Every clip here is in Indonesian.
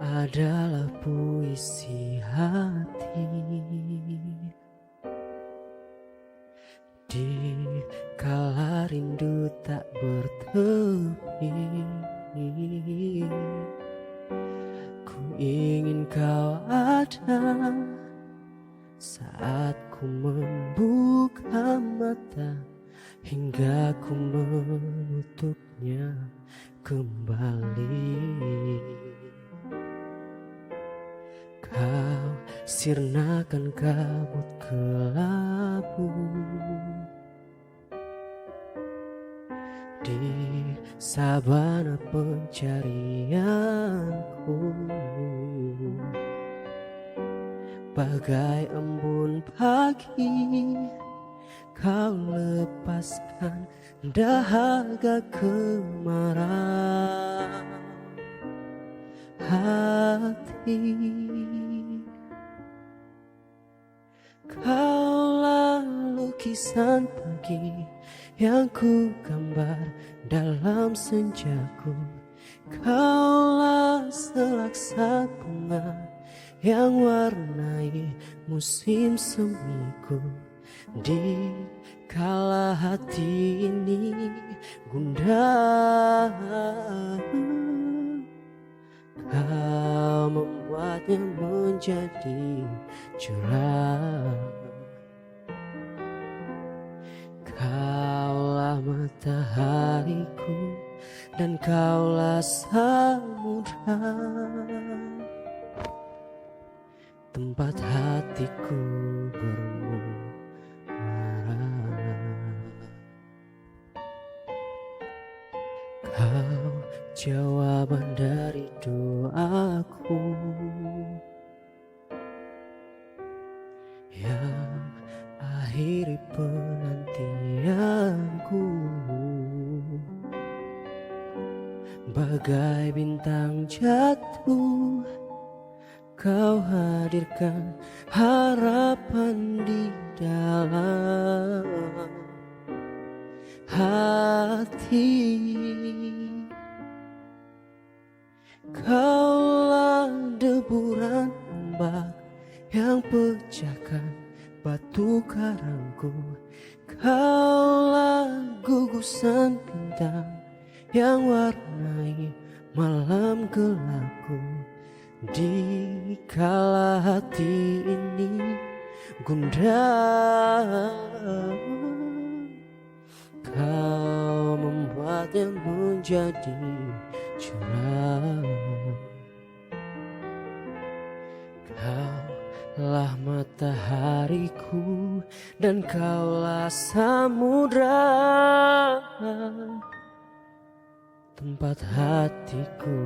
adalah puisi hati. Di kala rindu tak bertepi, ku ingin kau ada saat ku membuka mata hingga ku menutupnya kembali. Kau sirnakan kabut kelabu di sabana pencarianku, bagai embun pagi kau lepaskan dahaga kemarau hati. Kaulah lukisan pagi yang ku gambar dalam senjaku. Kaulah selaksa bunga yang warnai musim semiku. Di kala hati ini gundah, kau membuatnya menjadi cerah. Kaulah matahariku dan kaulah samudra, tempat hatiku bermuara. Kau jawaban dari doaku yang akhiri penantianku, bagai bintang jatuh kau hadirkan harapan di dalam hati. Kaulah deburan ombak yang pecahkan batu karangku. Kaulah gugusan bintang yang warnai malam gelapku. Di kala hati ini gundah, kau membuatnya menjadi cerah. Kaulah matahariku dan kaulah samudra, tempat hatiku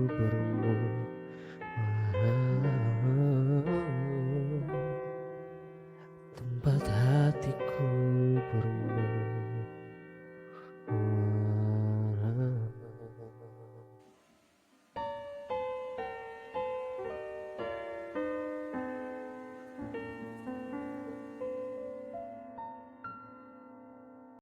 bermuara.